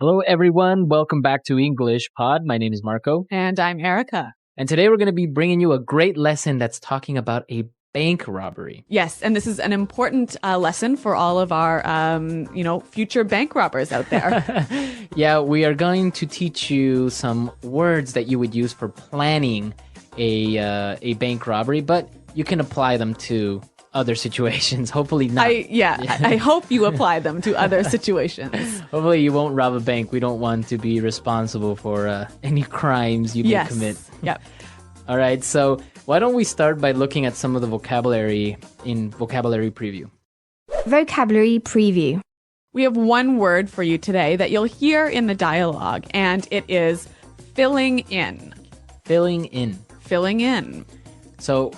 Hello, everyone. Welcome back to English Pod. My name is Marco. And I'm Erica. And today we're going to be bringing you a great lesson that's talking about a bank robbery. Yes, and this is an important lesson for all of our, future bank robbers out there. Yeah, we are going to teach you some words that you would use for planning a bank robbery, but you can apply them to other situations. Hopefully not. I hope you apply them to other situations. Hopefully you won't rob a bank. We don't want to be responsible for any crimes you may commit. Yep. All right, so why don't we start by looking at some of the vocabulary in Vocabulary Preview. Vocabulary Preview. We have one word for you today that you'll hear in the dialogue, and it is filling in. Filling in. Filling in. So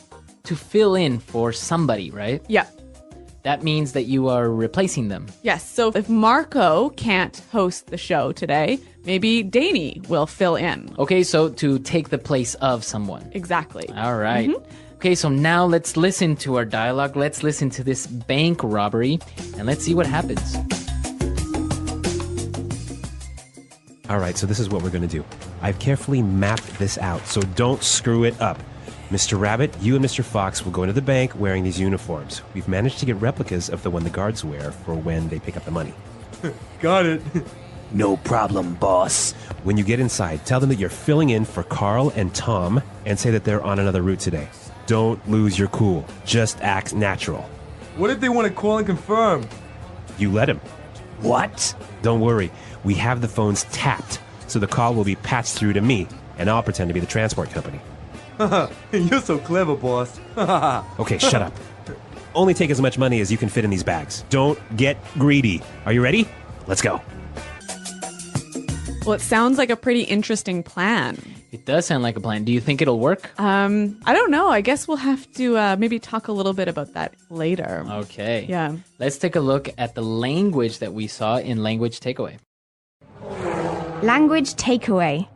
to fill in for somebody, right? Yeah. That means that you are replacing them. Yes, so if Marco can't host the show today, maybe Danny will fill in. Okay, so to take the place of someone. Exactly. All right. Okay, so now let's listen to our dialogue. Let's listen to this bank robbery, and let's see what happens. All right, so this is what we're going to do. I've carefully mapped this out, so don't screw it up. Mr. Rabbit, you and Mr. Fox will go into the bank wearing these uniforms. We've managed to get replicas of the one the guards wear for when they pick up the money. Got it. No problem, boss. When you get inside, tell them that you're filling in for Carl and Tom and say that they're on another route today. Don't lose your cool. Just act natural. What if they want to call and confirm? You let him. What? Don't worry. We have the phones tapped, so the call will be patched through to me, and I'll pretend to be the transport company. You're so clever, boss. Okay, shut up. Only take as much money as you can fit in these bags. Don't get greedy. Are you ready? Let's go. Well, it sounds like a pretty interesting plan. It does sound like a plan. Do you think it'll work? I don't know. I guess we'll have to maybe talk a little bit about that later. Okay. Yeah. Let's take a look at the language that we saw in Language Takeaway. Language Takeaway.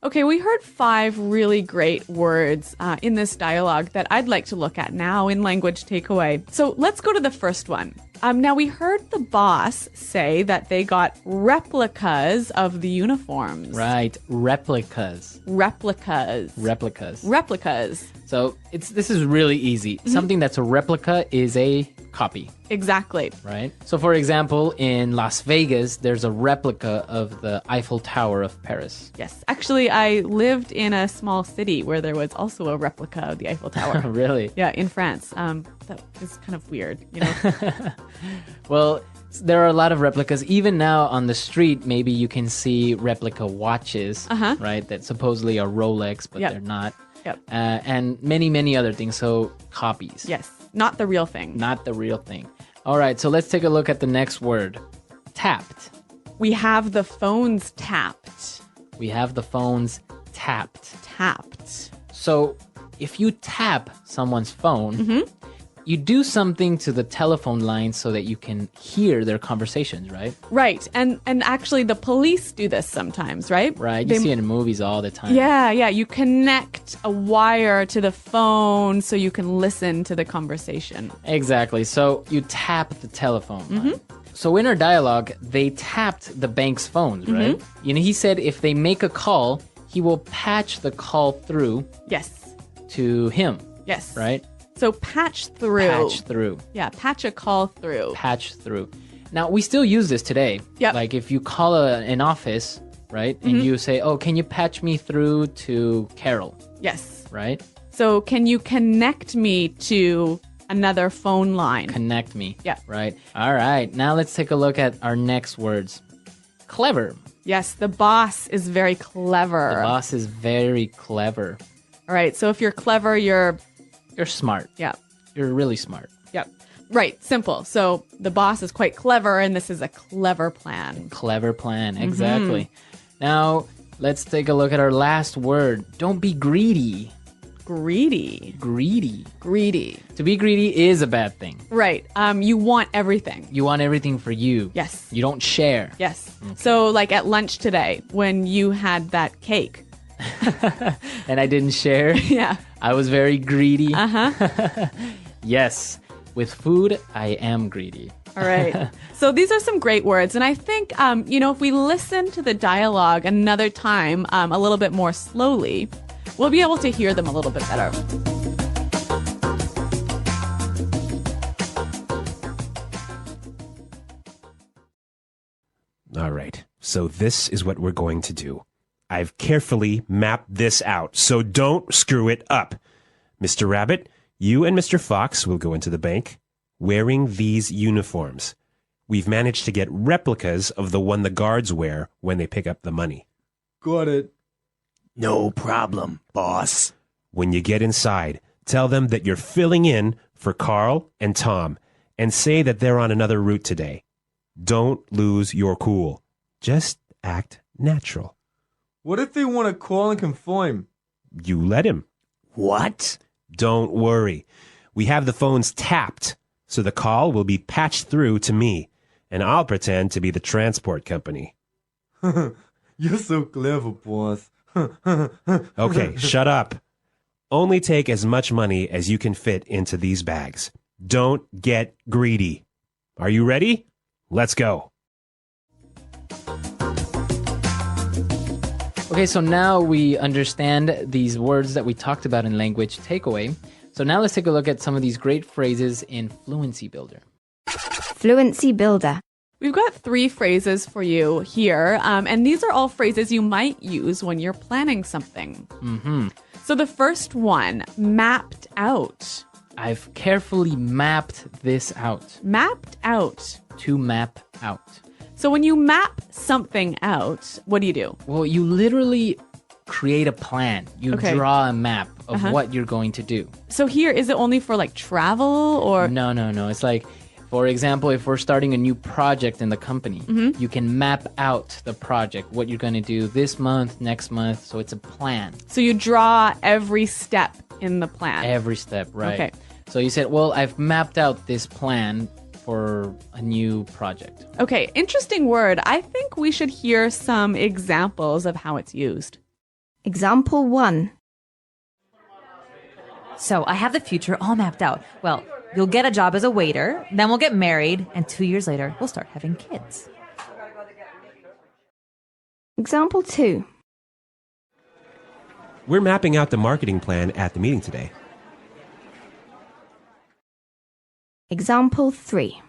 Okay, we heard 5 really great words in this dialogue that I'd like to look at now in Language Takeaway. So let's go to the first one. Now, we heard the boss say that they got replicas of the uniforms. Right, replicas. Replicas. Replicas. Replicas. So this is really easy. Something that's a replica is a copy. Exactly. Right? So for example, in Las Vegas, there's a replica of the Eiffel Tower of Paris. Yes. Actually, I lived in a small city where there was also a replica of the Eiffel Tower. Really? Yeah, in France. That is kind of weird, you know? Well, there are a lot of replicas. Even now on the street, maybe you can see replica watches, right? That supposedly are Rolex, but they're not. Yep. And many, many other things. So copies. Yes. Not the real thing. Not the real thing. All right, so let's take a look at the next word. Tapped. We have the phones tapped. We have the phones tapped. Tapped. So if you tap someone's phone, you do something to the telephone line so that you can hear their conversations, right? Right. And actually the police do this sometimes, right? Right. You see it in movies all the time. Yeah. You connect a wire to the phone so you can listen to the conversation. Exactly. So you tap the telephone line. So in our dialogue, they tapped the bank's phones, right? You know, he said if they make a call, he will patch the call through Yes. to him. Yes. Right? So patch through. Patch through. Yeah, patch a call through. Patch through. Now, we still use this today. Yep. Like if you call an office, right? And you say, oh, can you patch me through to Carol? Yes. Right? So can you connect me to another phone line? Connect me. Yeah. Right. All right. Now let's take a look at our next words. Clever. Yes, the boss is very clever. The boss is very clever. All right, so if you're clever, you're smart. Yeah. You're really smart. Yep. Right, simple. So the boss is quite clever, and this is a clever plan. Clever plan, exactly. Now, let's take a look at our last word. Don't be greedy. Greedy. Greedy. Greedy. To be greedy is a bad thing. Right. You want everything. You want everything for you. Yes. You don't share. Yes. Okay. So like at lunch today, when you had that cake. And I didn't share. Yeah. I was very greedy. Uh-huh. Yes. With food, I am greedy. All right. So these are some great words. And I think, if we listen to the dialogue another time a little bit more slowly, we'll be able to hear them a little bit better. All right. So this is what we're going to do. I've carefully mapped this out, so don't screw it up. Mr. Rabbit, you and Mr. Fox will go into the bank wearing these uniforms. We've managed to get replicas of the one the guards wear when they pick up the money. Got it. No problem, boss. When you get inside, tell them that you're filling in for Carl and Tom and say that they're on another route today. Don't lose your cool. Just act natural. What if they want to call and confirm? You let him. What? Don't worry. We have the phones tapped, so the call will be patched through to me, and I'll pretend to be the transport company. You're so clever, boss. Okay, shut up. Only take as much money as you can fit into these bags. Don't get greedy. Are you ready? Let's go. Okay, so now we understand these words that we talked about in Language Takeaway. So now let's take a look at some of these great phrases in Fluency Builder. Fluency Builder. We've got 3 phrases for you here, and these are all phrases you might use when you're planning something. Mm-hmm. So the first one, mapped out. I've carefully mapped this out. Mapped out. To map out. So when you map something out, what do? Well, you literally create a plan. You Okay. draw a map of what you're going to do. So here, is it only for like travel or? No. It's like, for example, if we're starting a new project in the company, you can map out the project, what you're going to do this month, next month. So it's a plan. So you draw every step in the plan. Every step, right? Okay. So you said, well, I've mapped out this plan for a new project. Okay, interesting word. I think we should hear some examples of how it's used. Example 1. So I have the future all mapped out. Well, you'll get a job as a waiter, then we'll get married, and 2 years later, we'll start having kids. Example 2. We're mapping out the marketing plan at the meeting today. Example 3.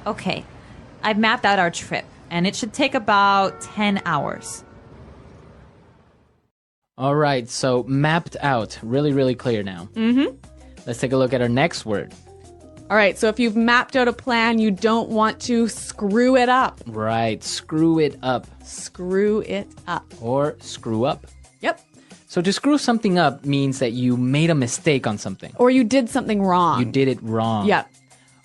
Okay, I've mapped out our trip, and it should take about 10 hours. All right, so mapped out. Really, really clear now. Mm-hmm. Let's take a look at our next word. All right, so if you've mapped out a plan, you don't want to screw it up. Right, screw it up. Screw it up. Or screw up. Yep. So to screw something up means that you made a mistake on something. Or you did something wrong. You did it wrong. Yep.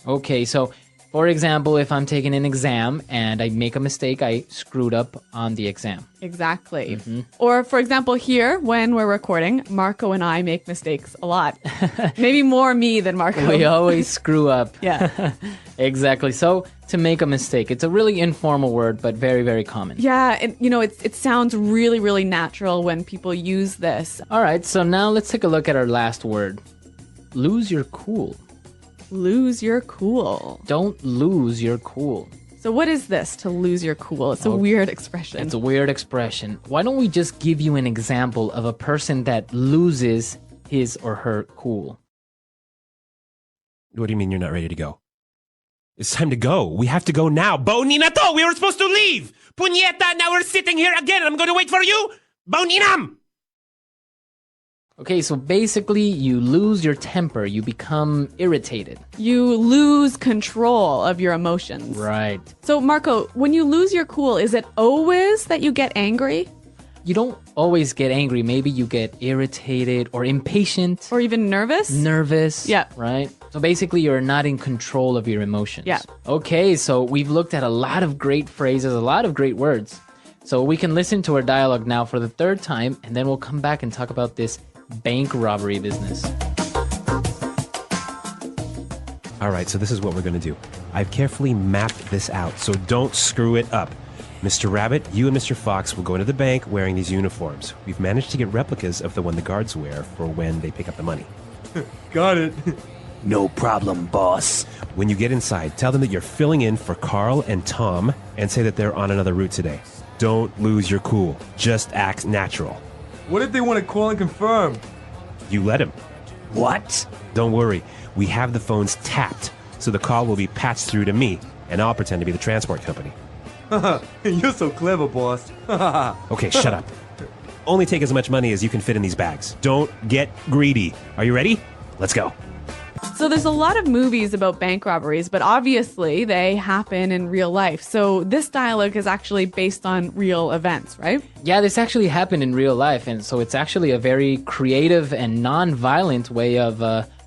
Okay, so for example, if I'm taking an exam and I make a mistake, I screwed up on the exam. Exactly. Or for example, here, when we're recording, Marco and I make mistakes a lot. Maybe more me than Marco. We always screw up. Yeah. Exactly. So to make a mistake, it's a really informal word, but very, very common. Yeah, and it sounds really, really natural when people use this. All right, so now let's take a look at our last word. Lose your cool. Lose your cool. Don't lose your cool. So what is this, to lose your cool? It's a weird expression. It's a weird expression. Why don't we just give you an example of a person that loses his or her cool? What do you mean you're not ready to go? It's time to go. We have to go now. Bonina to! We were supposed to leave! Punyeta, now we're sitting here again and I'm going to wait for you! Boninam! Okay, so basically you lose your temper. You become irritated. You lose control of your emotions. Right. So Marco, when you lose your cool, is it always that you get angry? You don't always get angry. Maybe you get irritated or impatient. Or even nervous? Nervous. Yeah. Right? So basically you're not in control of your emotions. Yeah. Okay, so we've looked at a lot of great phrases, a lot of great words. So we can listen to our dialogue now for the 3rd time, and then we'll come back and talk about this bank robbery business. All right, so this is what we're going to do. I've carefully mapped this out, so don't screw it up. Mr. Rabbit, you and Mr. Fox will go into the bank wearing these uniforms. We've managed to get replicas of the one the guards wear for when they pick up the money. Got it. No problem, boss. When you get inside, tell them that you're filling in for Carl and Tom and say that they're on another route today. Don't lose your cool. Just act natural. What if they want to call and confirm? You let him. What? Don't worry. We have the phones tapped, so the call will be patched through to me, and I'll pretend to be the transport company. You're so clever, boss. Okay, shut up. Only take as much money as you can fit in these bags. Don't get greedy. Are you ready? Let's go. So there's a lot of movies about bank robberies, but obviously they happen in real life. So this dialogue is actually based on real events, right? Yeah, this actually happened in real life, and so it's actually a very creative and non-violent way of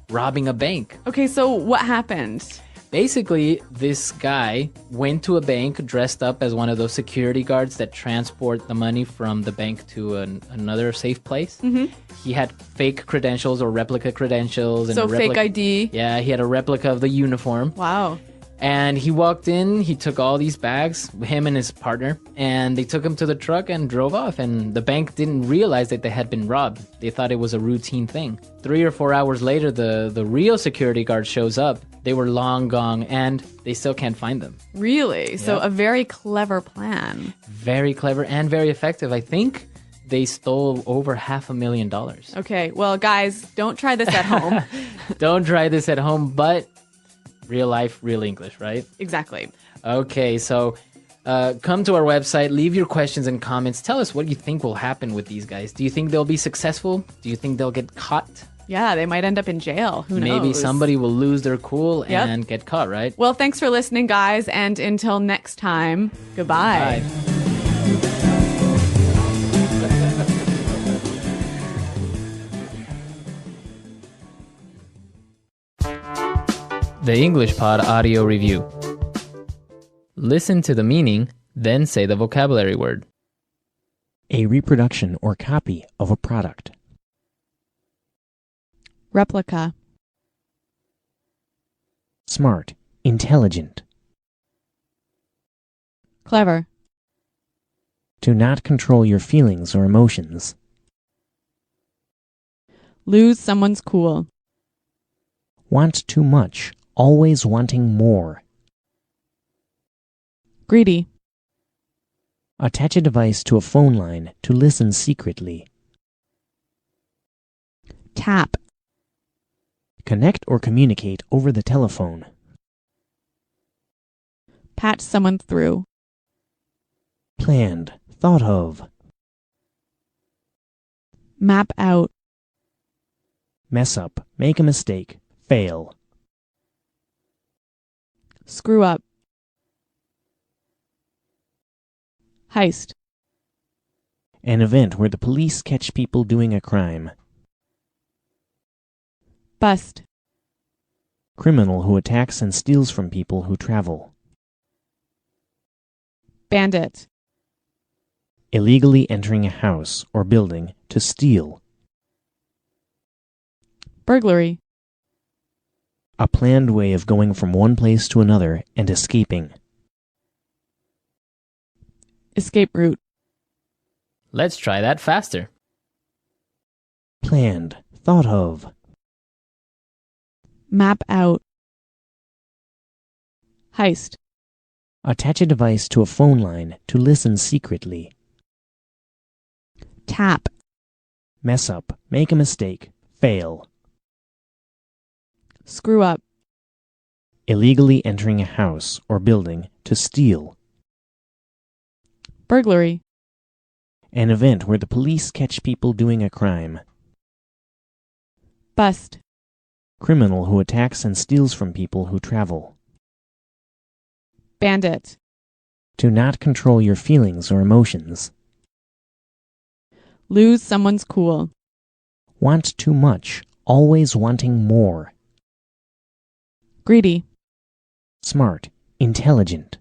robbing a bank. Okay, so what happened? Basically, this guy went to a bank dressed up as one of those security guards that transport the money from the bank to another safe place. Mm-hmm. He had fake credentials or replica credentials. And So fake ID. Yeah, he had a replica of the uniform. Wow. And he walked in, he took all these bags, him and his partner, and they took him to the truck and drove off. And the bank didn't realize that they had been robbed. They thought it was a routine thing. 3 or 4 hours later, the real security guard shows up. They were long gone, and they still can't find them. Really? So Yep. a very clever plan. Very clever and very effective. I think they stole over $500,000. Okay, well, guys, don't try this at home. Don't try this at home, but real life, real English, right? Exactly. Okay, so come to our website, leave your questions and comments. Tell us what you think will happen with these guys. Do you think they'll be successful? Do you think they'll get caught? Yeah, they might end up in jail. Who knows? Maybe somebody will lose their cool Yep. and get caught, right? Well, thanks for listening, guys, and until next time, goodbye. Bye. The English Pod Audio Review. Listen to the meaning, then say the vocabulary word. A reproduction or copy of a product. Replica. Smart, intelligent. Clever. To not control your feelings or emotions. Lose someone's cool. Want too much, always wanting more. Greedy. Attach a device to a phone line to listen secretly. Tap. Connect or communicate over the telephone. Patch someone through. Planned, thought of. Map out. Mess up, make a mistake, fail. Screw up. Heist. An event where the police catch people doing a crime. Bust. Criminal who attacks and steals from people who travel. Bandit. Illegally entering a house or building to steal. Burglary. A planned way of going from one place to another and escaping. Escape route. Let's try that faster. Planned, thought of. Map out. Heist. Attach a device to a phone line to listen secretly. Tap. Mess up, make a mistake, fail. Screw up. Illegally entering a house or building to steal. Burglary. An event where the police catch people doing a crime. Bust. Criminal who attacks and steals from people who travel. Bandit. To not control your feelings or emotions. Lose someone's cool. Want too much, always wanting more. Greedy. Smart, intelligent.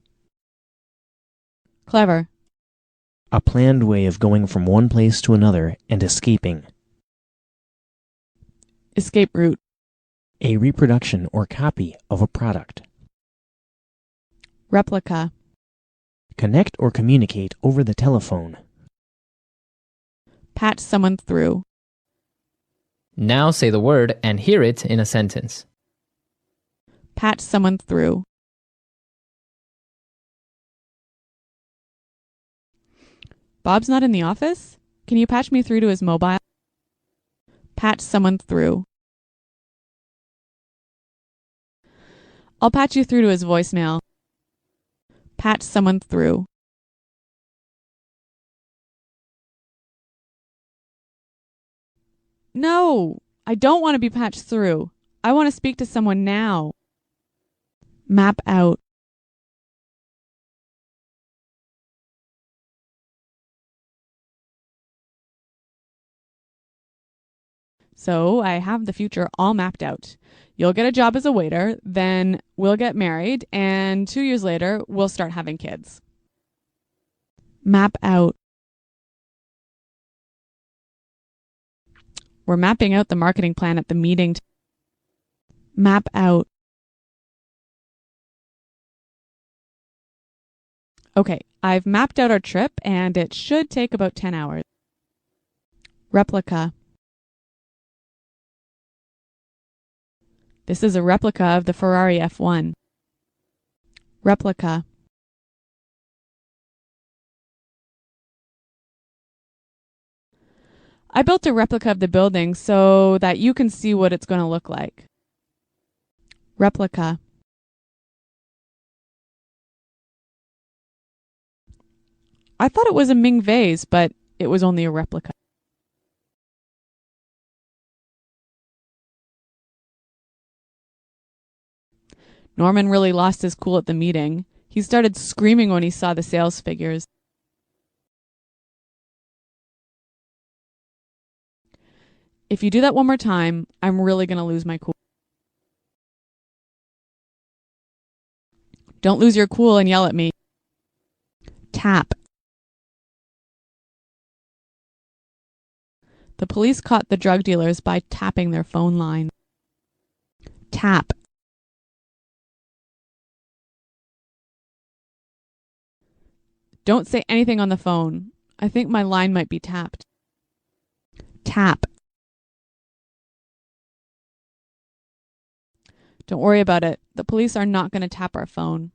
Clever. A planned way of going from one place to another and escaping. Escape route. A reproduction or copy of a product. Replica. Connect or communicate over the telephone. Patch someone through. Now say the word and hear it in a sentence. Patch someone through. Bob's not in the office? Can you patch me through to his mobile? Patch someone through. I'll patch you through to his voicemail. Patch someone through. No, I don't want to be patched through. I want to speak to someone now. Map out. So I have the future all mapped out. You'll get a job as a waiter, then we'll get married, and 2 years later, we'll start having kids. Map out. We're mapping out the marketing plan at the meeting. Map out. Okay, I've mapped out our trip, and it should take about 10 hours. Replica. This is a replica of the Ferrari F1. Replica. I built a replica of the building so that you can see what it's going to look like. Replica. I thought it was a Ming vase, but it was only a replica. Norman really lost his cool at the meeting. He started screaming when he saw the sales figures. If you do that one more time, I'm really going to lose my cool. Don't lose your cool and yell at me. Tap. The police caught the drug dealers by tapping their phone line. Tap. Don't say anything on the phone. I think my line might be tapped. Tap. Don't worry about it. The police are not going to tap our phone.